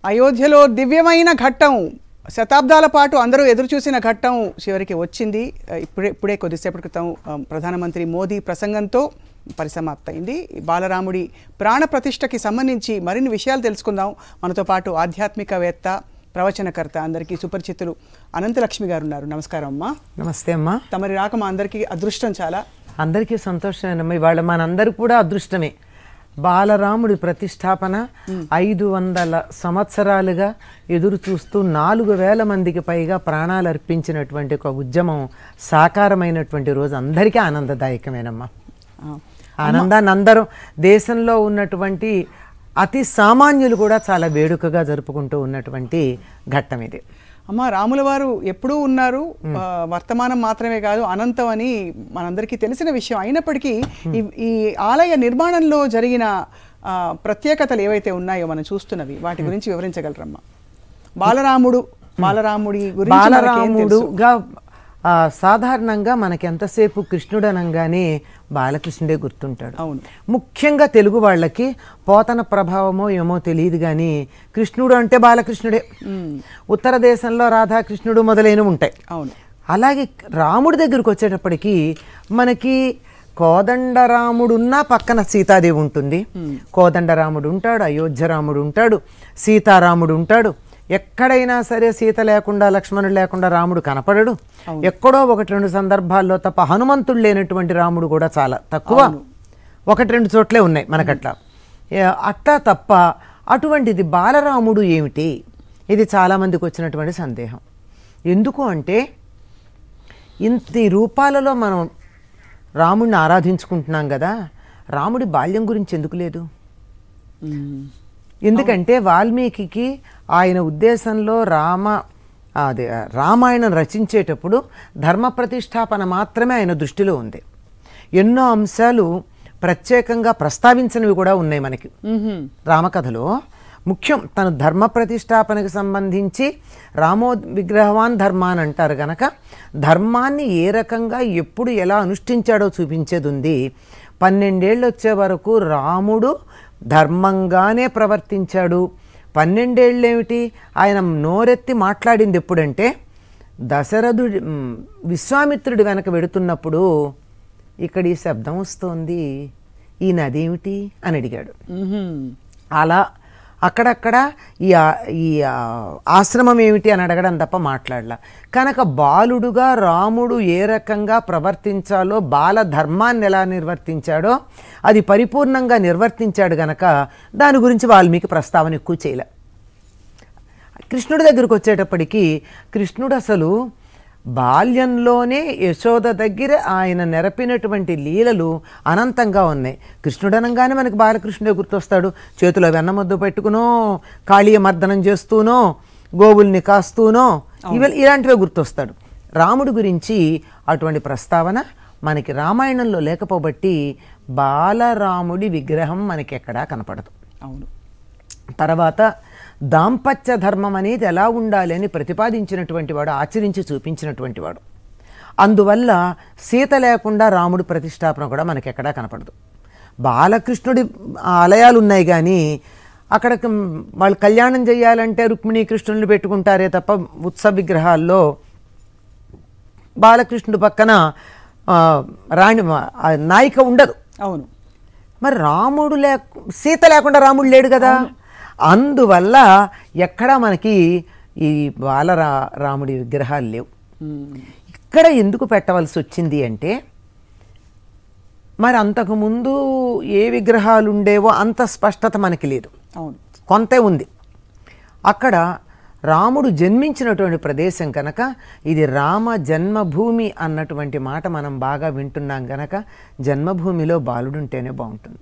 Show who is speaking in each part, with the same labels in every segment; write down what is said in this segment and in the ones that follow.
Speaker 1: అయోధ్యలో దివ్యమైన ఘట్టం, శతాబ్దాల పాటు అందరూ ఎదురు చూసిన ఘట్టం చివరికి వచ్చింది. ఇప్పుడే కొద్దిసేపటి క్రితం ప్రధానమంత్రి మోదీ ప్రసంగంతో పరిసమాప్తయింది. బాలరాముడి ప్రాణ ప్రతిష్టకి సంబంధించి మరిన్ని విషయాలు తెలుసుకుందాం. మనతో పాటు ఆధ్యాత్మికవేత్త, ప్రవచనకర్త, అందరికీ సుపరిచితులు అనంతలక్ష్మి గారు ఉన్నారు. నమస్కారం అమ్మా.
Speaker 2: నమస్తే అమ్మా.
Speaker 1: తమరి రాక మా అందరికీ అదృష్టం. చాలా
Speaker 2: అందరికీ సంతోషమేనమ్మా. ఇవాళ మనందరికీ కూడా అదృష్టమే. బాలరాముడి ప్రతిష్టాపన 500 సంవత్సరాలుగా ఎదురు చూస్తూ 4000 మందికి పైగా ప్రాణాలు అర్పించినటువంటి ఒక ఉద్యమం సాకారమైనటువంటి రోజు అందరికీ ఆనందదాయకమేనమ్మా. ఆనందాన్ని అందరం దేశంలో ఉన్నటువంటి అతి సామాన్యులు కూడా చాలా వేడుకగా జరుపుకుంటూ ఉన్నటువంటి ఘట్టం ఇది.
Speaker 1: అమ్మ, రాముల వారు ఎప్పుడూ ఉన్నారు, వర్తమానం మాత్రమే కాదు అనంతం అని మనందరికీ తెలిసిన విషయం. అయినప్పటికీ ఈ ఆలయ నిర్మాణంలో జరిగిన ప్రత్యేకతలు ఏవైతే ఉన్నాయో మనం చూస్తున్నవి, వాటి గురించి వివరించగలరమ్మా? బాలరాముడి గురించి
Speaker 2: బాలరాముడుగా సాధారణంగా మనకి ఎంతసేపు కృష్ణుడు అనగానే బాలకృష్ణుడే గుర్తుంటాడు.
Speaker 1: అవును.
Speaker 2: ముఖ్యంగా తెలుగు వాళ్ళకి పోతన ప్రభావమో ఏమో తెలియదు కానీ కృష్ణుడు అంటే బాలకృష్ణుడే. ఉత్తర దేశంలో రాధాకృష్ణుడు మొదలైనవి ఉంటాయి.
Speaker 1: అవును.
Speaker 2: అలాగే రాముడి దగ్గరికి వచ్చేటప్పటికి మనకి కోదండరాముడున్నా పక్కన సీతాదేవి ఉంటుంది. కోదండరాముడు ఉంటాడు, అయోధ్యరాముడు ఉంటాడు, సీతారాముడు ఉంటాడు. ఎక్కడైనా సరే సీత లేకుండా, లక్ష్మణుడు లేకుండా రాముడు కనపడడు. ఎక్కడో 1-2 సందర్భాల్లో తప్ప హనుమంతుడు లేనటువంటి రాముడు కూడా చాలా తక్కువ. 1-2 చోట్లే ఉన్నాయి మనకట్లా. అట్లా తప్ప అటువంటిది బాలరాముడు ఏమిటి? ఇది చాలామందికి వచ్చినటువంటి సందేహం. ఎందుకు అంటే ఇంత రూపాలలో మనం రాముడిని ఆరాధించుకుంటున్నాం కదా, రాముడి బాల్యం గురించి ఎందుకు లేదు? ఎందుకంటే వాల్మీకి ఆయన ఉద్దేశంలో రామాయణం రచించేటప్పుడు ధర్మ ప్రతిష్టాపన మాత్రమే ఆయన దృష్టిలో ఉంది. ఎన్నో అంశాలు ప్రత్యేకంగా ప్రస్తావించినవి కూడా ఉన్నాయి మనకి రామకథలో. ముఖ్యం తను ధర్మ ప్రతిష్టాపనకు సంబంధించి రామో విగ్రహవాన్ ధర్మాన్ అంటారు గనక ధర్మాన్ని ఏ రకంగా ఎప్పుడు ఎలా అనుష్ఠించాడో చూపించేది ఉంది. 12 ఏళ్ళు వచ్చే వరకు రాముడు ధర్మంగానే ప్రవర్తించాడు. 12 ఏళ్ళేమిటి, ఆయన నోరెత్తి మాట్లాడింది ఎప్పుడంటే దశరథుడి విశ్వామిత్రుడి వెనక వెడుతున్నప్పుడు ఇక్కడ ఈ శబ్దం వస్తోంది, ఈ నదేమిటి అని అడిగాడు. అలా అక్కడక్కడ ఈ ఆశ్రమం ఏమిటి అని అడగడం తప్ప మాట్లాడలా. కనుక బాలుడుగా రాముడు ఏ రకంగా ప్రవర్తించాలో, బాల ధర్మాన్ని ఎలా నిర్వర్తించాడో అది పరిపూర్ణంగా నిర్వర్తించాడు గనక దాని గురించి వాల్మీకి ప్రస్తావన ఎక్కువ చేయలే. కృష్ణుడి దగ్గరికి వచ్చేటప్పటికి కృష్ణుడు అసలు బాల్యంలోనే యశోద దగ్గర ఆయన నెరపినటువంటి లీలలు అనంతంగా ఉన్నాయి. కృష్ణుడు అనగానే మనకి బాలకృష్ణుడే గుర్తొస్తాడు. చేతిలో వెన్నముద్దు పెట్టుకునో, కాళీయ మర్దనం చేస్తూనో, గోవుల్ని కాస్తూనో, ఇలాంటివే గుర్తొస్తాడు. రాముడి గురించి అటువంటి ప్రస్తావన మనకి రామాయణంలో లేకపోబట్టి బాలరాముడి విగ్రహం మనకి ఎక్కడా కనపడదు.
Speaker 1: అవును.
Speaker 2: తర్వాత దాంపత్య ధర్మం అనేది ఎలా ఉండాలి అని ప్రతిపాదించినటువంటి వాడు, ఆచరించి చూపించినటువంటి వాడు. అందువల్ల సీత లేకుండా రాముడు ప్రతిష్టాపన కూడా మనకి ఎక్కడా కనపడదు. బాలకృష్ణుడి ఆలయాలు ఉన్నాయి కానీ అక్కడ వాళ్ళు కళ్యాణం చేయాలంటే రుక్మిణీ కృష్ణుల్ని పెట్టుకుంటారే తప్ప ఉత్సవ విగ్రహాల్లో బాలకృష్ణుడి పక్కన రాణి నాయిక ఉండదు.
Speaker 1: అవును.
Speaker 2: మరి రాముడు సీత లేకుండా రాముడు లేడు కదా. అందువల్ల ఎక్కడా మనకి ఈ రాముడి విగ్రహాలు లేవు. ఇక్కడ ఎందుకు పెట్టవలసి వచ్చింది అంటే మరి అంతకుముందు ఏ విగ్రహాలు ఉండేవో అంత స్పష్టత మనకి లేదు.
Speaker 1: అవును,
Speaker 2: కొంతే ఉంది. అక్కడ రాముడు జన్మించినటువంటి ప్రదేశం కనుక ఇది రామ జన్మభూమి అన్నటువంటి మాట మనం బాగా వింటున్నాం కనుక జన్మభూమిలో బాలుడుంటేనే బాగుంటుంది.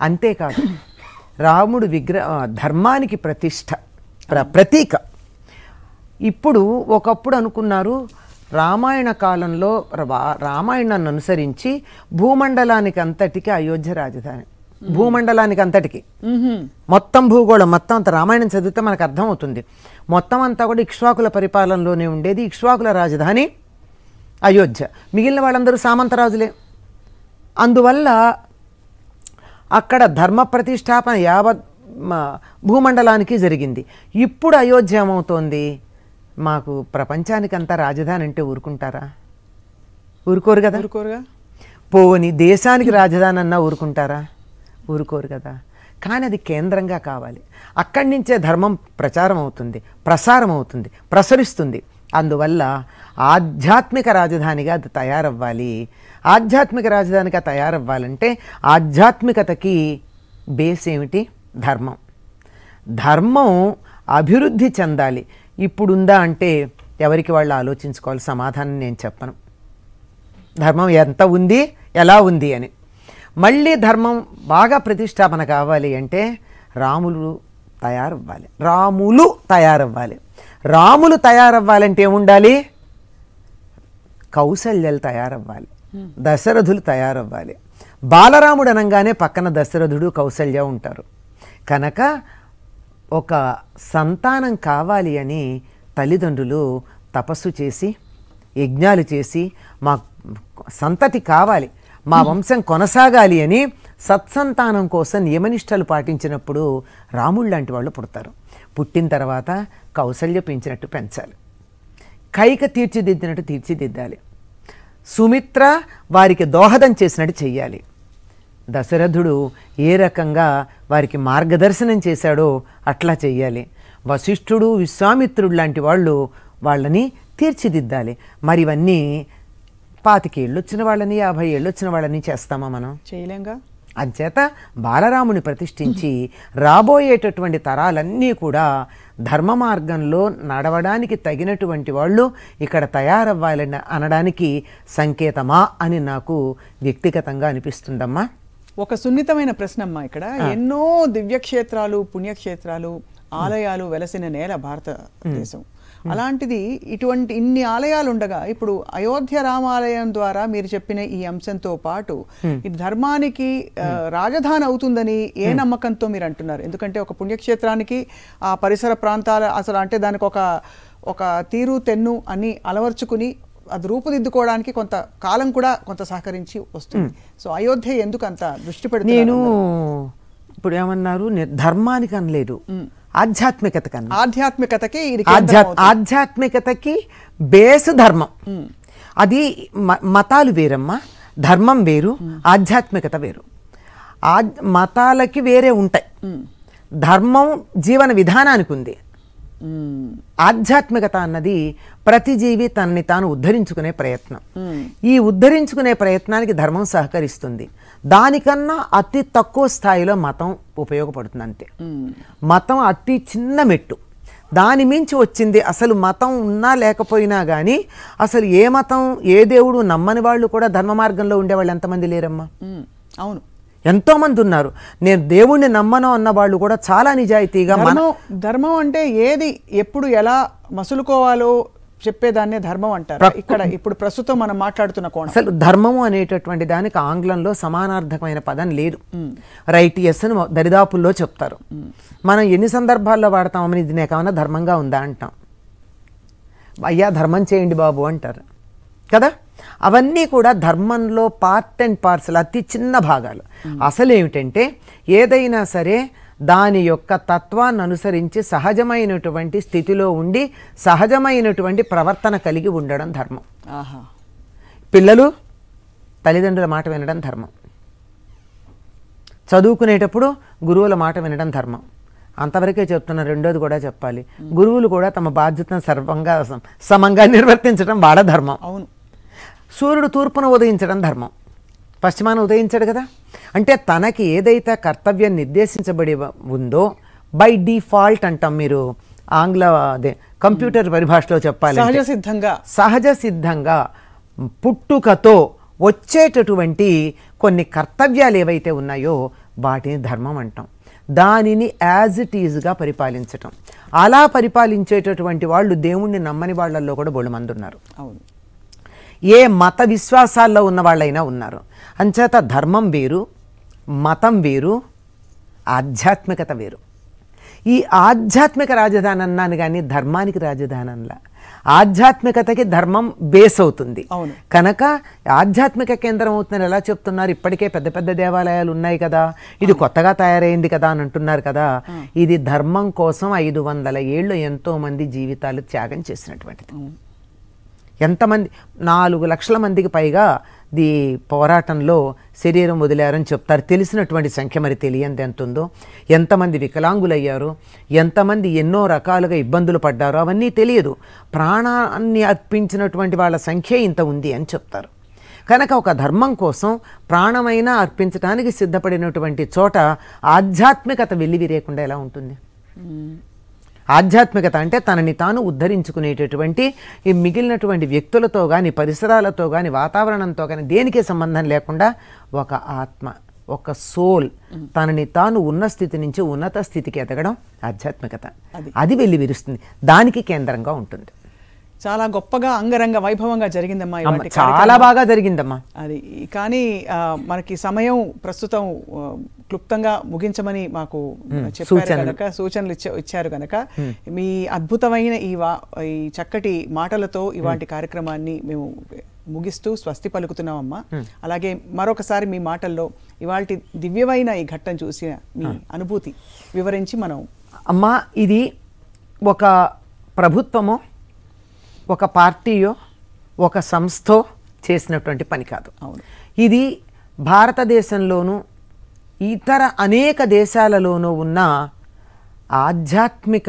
Speaker 2: అంతేకాదు రాముడు ధర్మానికి ప్రతీక. ఇప్పుడు ఒకప్పుడు అనుకున్నారు రామాయణ కాలంలో రామాయణాన్ని అనుసరించి భూమండలానికి అంతటికి అయోధ్య రాజధాని. భూమండలానికి అంతటికి మొత్తం భూగోళం మొత్తం అంత రామాయణం చదివితే మనకు అర్థమవుతుంది. మొత్తం అంతా కూడా ఇక్ష్వాకుల పరిపాలనలోనే ఉండేది. ఇక్ష్వాకుల రాజధాని అయోధ్య. మిగిలిన వాళ్ళందరూ సామంతరాజులే. అందువల్ల అక్కడ ధర్మ ప్రతిష్టాపన యావత్ భూమండలానికి జరిగింది. ఇప్పుడు అయోధ్య ఏమవుతోంది? మాకు ప్రపంచానికంతా రాజధాని అంటే ఊరుకుంటారా? ఊరుకోరు కదా.
Speaker 1: ఊరుకోరుగా.
Speaker 2: పోని దేశానికి రాజధాని అన్నా ఊరుకుంటారా? ఊరుకోరు కదా. కానీ అది కేంద్రంగా కావాలి. అక్కడి నుంచే ధర్మం ప్రచారం అవుతుంది, ప్రసారం అవుతుంది, ప్రసరిస్తుంది. అందువల్ల ఆధ్యాత్మిక రాజధానిగా అది తయారవ్వాలి. ఆధ్యాత్మిక రాజధానిగా తయారవ్వాలంటే ఆధ్యాత్మికతకి బేస్ ఏమిటి? ధర్మం. ధర్మం అభివృద్ధి చెందాలి. ఇప్పుడుందా అంటే ఎవరికి వాళ్ళు ఆలోచించుకోవాలి. సమాధానం నేను చెప్పను. ధర్మం ఎంత ఉంది, ఎలా ఉంది అని. మళ్ళీ ధర్మం బాగా ప్రతిష్టాపన కావాలి అంటే రాములు తయారవ్వాలి. రాములు తయారవ్వాలంటే ఏముండాలి? కౌసల్యాలు తయారవ్వాలి, దశరథులు తయారవ్వాలి. బాలరాముడు అనగానే పక్కన దశరథుడు కౌసల్య ఉంటారు. కనుక ఒక సంతానం కావాలి అని తల్లిదండ్రులు తపస్సు చేసి యజ్ఞాలు చేసి మా సంతతి కావాలి, మా వంశం కొనసాగాలి అని సత్సంతానం కోసం నియమనిష్టలు పాటించినప్పుడు రాముడు లాంటి వాళ్ళు పుడతారు. పుట్టిన తర్వాత కౌసల్య పెంచినట్టు పెంచాలి, కైక తీర్చిదిద్దినట్టు తీర్చిదిద్దాలి, సుమిత్ర వారికి దోహదం చేసినట్టు చెయ్యాలి. దశరథుడు ఏ రకంగా వారికి మార్గదర్శనం చేశాడో అట్లా చెయ్యాలి. వశిష్ఠుడు, విశ్వామిత్రుడు లాంటి వాళ్ళు వాళ్ళని తీర్చిదిద్దాలి. మరి ఇవన్నీ 25 ఏళ్ళు వచ్చిన వాళ్ళని, 50 ఏళ్ళు వచ్చిన వాళ్ళని చేస్తామా మనం?
Speaker 1: చేయలేంగా.
Speaker 2: అంచేత బాలరాముని ప్రతిష్ఠించి రాబోయేటటువంటి తరాలన్నీ కూడా ధర్మ మార్గంలో నడవడానికి తగినటువంటి వాళ్ళు ఇక్కడ తయారవ్వాలని అనడానికి సంకేతమా అని నాకు వ్యక్తిగతంగా అనిపిస్తుందమ్మా.
Speaker 1: ఒక సున్నితమైన ప్రశ్నమ్మా ఇక్కడ. ఎన్నో దివ్యక్షేత్రాలు, పుణ్యక్షేత్రాలు, ఆలయాలు వెలసిన నేల భారతదేశం. అలాంటిది ఇన్ని ఆలయాలు ఉండగా ఇప్పుడు అయోధ్య రామాలయం ద్వారా మీరు చెప్పిన ఈ అంశంతో పాటు ఇది ధర్మానికి రాజధాని అవుతుందని ఏ నమ్మకంతో మీరు అంటున్నారు? ఎందుకంటే ఒక పుణ్యక్షేత్రానికి ఆ పరిసర ప్రాంతాల అసలు అంటే దానికి ఒక తీరు తెన్ను అన్ని అలవర్చుకుని అది రూపుదిద్దుకోవడానికి కొంత కాలం కూడా కొంత సహకరించి వస్తుంది. సో అయోధ్య ఎందుకు అంత దృష్టి పెడుతున్నారు?
Speaker 2: నేను ఇప్పుడు ఏమన్నారు, ధర్మానికి అనలేదు, ఆధ్యాత్మికత కన్నా. ఆధ్యాత్మికతకి బేసు ధర్మం. అది మతాలు వేరమ్మా, ధర్మం వేరు, ఆధ్యాత్మికత వేరు. మతాలకి వేరే ఉంటాయి, ధర్మం జీవన విధానానికి ఉంది. ఆధ్యాత్మికత అన్నది ప్రతి జీవి తనని తాను ఉద్ధరించుకునే ప్రయత్నం. ఈ ఉద్ధరించుకునే ప్రయత్నానికి ధర్మం సహకరిస్తుంది. దానికన్నా అతి తక్కువ స్థాయిలో మతం ఉపయోగపడుతుంది అంతే. మతం అతి చిన్న మెట్టు, దాని మించి వచ్చింది. అసలు మతం ఉన్నా లేకపోయినా కానీ అసలు ఏ మతం ఏ దేవుడు నమ్మని వాళ్ళు కూడా ధర్మ మార్గంలో ఉండేవాళ్ళు ఎంతమంది లేరమ్మా?
Speaker 1: అవును,
Speaker 2: ఎంతోమంది ఉన్నారు. నేను దేవుణ్ణి నమ్మను అన్న వాళ్ళు కూడా చాలా నిజాయితీగా.
Speaker 1: ధర్మం అంటే ఏది ఎప్పుడు ఎలా మసులుకోవాలో చెప్పేదాన్నే ధర్మం అంటారు. ఇక్కడ ఇప్పుడు ప్రస్తుతం మనం మాట్లాడుతున్న కోణం,
Speaker 2: అసలు ధర్మము అనేటటువంటి దానికి ఆంగ్లంలో సమానార్థకమైన పదం లేదు. రైటియస్ అని దరిదాపుల్లో చెప్తారు. మనం ఎన్ని సందర్భాల్లో వాడతామని ఇది నీకేమన్నా ధర్మంగా ఉందా అంటాం. అయ్యా ధర్మం చేయండి బాబు అంటారు కదా. అవన్నీ కూడా ధర్మంలో పార్ట్ అండ్ పార్సల్, అతి చిన్న భాగాలు. అసలు ఏమిటంటే ఏదైనా సరే దాని యొక్క తత్వాన్ని అనుసరించి సహజమైనటువంటి స్థితిలో ఉండి సహజమైనటువంటి ప్రవర్తన కలిగి ఉండడం ధర్మం. పిల్లలు తల్లిదండ్రుల మాట వినడం ధర్మం, చదువుకునేటప్పుడు గురువుల మాట వినడం ధర్మం. అంతవరకే చెప్తున్నా, రెండోది కూడా చెప్పాలి. గురువులు కూడా తమ బాధ్యతను సమంగా నిర్వర్తించడం వాళ్ళ ధర్మం.
Speaker 1: అవును.
Speaker 2: సూర్యుడు తూర్పున ఉదయించడం ధర్మం, పశ్చిమాన ఉదయించాడు కదా. అంటే తనకి ఏదైతే కర్తవ్యం నిర్దేశించబడి ఉందో బై డిఫాల్ట్ అంటాం, మీరు ఆంగ్ల అదే కంప్యూటర్ పరిభాషలో చెప్పాలి, సహజ సిద్ధంగా పుట్టుకతో వచ్చేటటువంటి కొన్ని కర్తవ్యాలు ఏవైతే ఉన్నాయో వాటిని ధర్మం అంటాం. దానిని యాజ్ ఇట్ ఈజ్గా పరిపాలించటం. అలా పరిపాలించేటటువంటి వాళ్ళు దేవుణ్ణి నమ్మని వాళ్ళల్లో కూడా బోళ్ళు మంది ఉన్నారు.
Speaker 1: అవును,
Speaker 2: ఏ మత విశ్వాసాల్లో ఉన్న వాళ్ళైనా ఉన్నారు. అంచేత ధర్మం వేరు, మతం వేరు, ఆధ్యాత్మికత వేరు. ఈ ఆధ్యాత్మిక రాజధాని అన్నాను కానీ ధర్మానికి రాజధాని అనలా. ఆధ్యాత్మికతకి ధర్మం బేస్ అవుతుంది.
Speaker 1: అవును.
Speaker 2: కనుక ఆధ్యాత్మిక కేంద్రం అవుతుందని ఎలా చెప్తున్నారు? ఇప్పటికే పెద్ద పెద్ద దేవాలయాలు ఉన్నాయి కదా, ఇది కొత్తగా తయారైంది కదా అని అంటున్నారు కదా. ఇది ధర్మం కోసం 500 ఏళ్ళు ఎంతో మంది జీవితాలు త్యాగం చేసినటువంటిది. ఎంతమంది 4 లక్షల మందికి పైగా పోరాటంలో శరీరం వదిలారని చెప్తారు. తెలిసినటువంటి సంఖ్య మరి తెలియంది ఎంత ఉందో. ఎంతమంది వికలాంగులయ్యారు, ఎంతమంది ఎన్నో రకాలుగా ఇబ్బందులు పడ్డారో అవన్నీ తెలియదు. ప్రాణాన్ని అర్పించినటువంటి వాళ్ళ సంఖ్య ఇంత ఉంది అని చెప్తారు. కనుక ఒక ధర్మం కోసం ప్రాణమైనా అర్పించడానికి సిద్ధపడినటువంటి చోట ఆధ్యాత్మికత వెల్లివిరేయకుండా ఎలా ఉంటుంది? ఆధ్యాత్మికత అంటే తనని తాను ఉద్ధరించుకునేటటువంటి ఈ మిగిలినటువంటి వ్యక్తులతో కానీ, పరిసరాలతో కానీ, వాతావరణంతో కానీ దేనికి సంబంధం లేకుండా ఒక ఆత్మ, ఒక సోల్ తనని తాను ఉన్న స్థితి నుంచి ఉన్నత స్థితికి ఎదగడం ఆధ్యాత్మికత. అది వెళ్ళి విరుస్తుంది, దానికి కేంద్రంగా ఉంటుంది.
Speaker 1: చాలా గొప్పగా అంగరంగ వైభవంగా జరిగిందమ్మా.
Speaker 2: చాలా బాగా జరిగిందమ్మా.
Speaker 1: అది కానీ మనకి సమయం ప్రస్తుతం క్లుప్తంగా ముగించమని మాకు చెప్పారు కనుక, సూచనలు ఇచ్చారు కనుక మీ అద్భుతమైన ఈ చక్కటి మాటలతో ఇవాటి కార్యక్రమాన్ని మేము ముగిస్తూ స్వస్తి పలుకుతున్నామమ్మా. అలాగే మరొకసారి మీ మాటల్లో ఇవాల్టి దివ్యమైన ఈ ఘట్టం చూసిన మీ అనుభూతి వివరించి మనం.
Speaker 2: అమ్మా, ఇది ఒక ప్రభుత్వమో, ఒక పార్టీయో, ఒక సంస్థో చేసినటువంటి పని కాదు. ఇది భారతదేశంలోనూ ఇతర అనేక దేశాలలోనూ ఉన్న ఆధ్యాత్మిక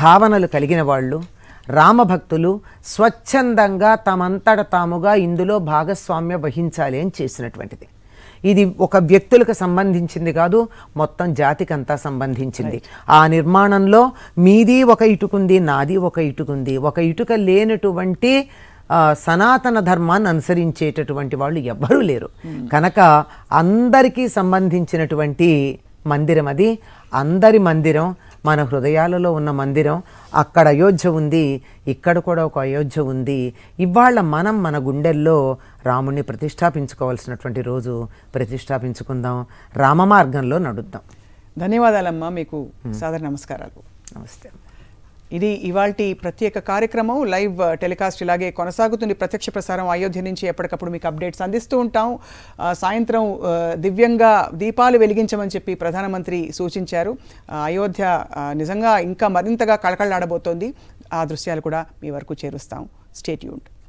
Speaker 2: భావనలు కలిగిన వాళ్ళు, రామభక్తులు స్వచ్ఛందంగా తమంతట తాముగా ఇందులో భాగస్వామ్యం వహించాలి అని చేసినటువంటిది. ఇది ఒక వ్యక్తులకు సంబంధించింది కాదు, మొత్తం జాతికంతా సంబంధించింది. ఆ నిర్మాణంలో మీది ఒక ఇటుకుంది, నాది ఒక ఇటుకుంది. ఒక ఇటుక లేనటువంటి సనాతన ధర్మాన్ని అనుసరించేటటువంటి వాళ్ళు ఎవ్వరూ లేరు. కనుక అందరికీ సంబంధించినటువంటి మందిరం అది. అందరి మందిరం, మన హృదయాలలో ఉన్న మందిరం. అక్కడ అయోధ్య ఉంది, ఇక్కడ కూడా ఒక అయోధ్య ఉంది. ఇవాళ మనం మన గుండెల్లో రాముణ్ణి ప్రతిష్టాపించుకోవాల్సినటువంటి రోజు. ప్రతిష్టాపించుకుందాం, రామ మార్గంలో నడుద్దాం.
Speaker 1: ధన్యవాదాలమ్మా, మీకు సాదర నమస్కారాలు.
Speaker 2: నమస్తే.
Speaker 1: ఇది ఇవాల్టి ప్రత్యేక కార్యక్రమం. లైవ్ టెలికాస్ట్ ఇలాగే కొనసాగుతుంది. ప్రత్యక్ష ప్రసారం అయోధ్య నుంచి ఎప్పటికప్పుడు మీకు అప్డేట్స్ అందిస్తూ ఉంటాం. సాయంత్రం దివ్యంగా దీపాలు వెలిగించమని చెప్పి ప్రధానమంత్రి సూచించారు. అయోధ్య నిజంగా ఇంకా మరింతగా కళకళలాడబోతోంది. ఆ దృశ్యాలు కూడా మీ వరకు చేరుస్తాం. Stay tuned.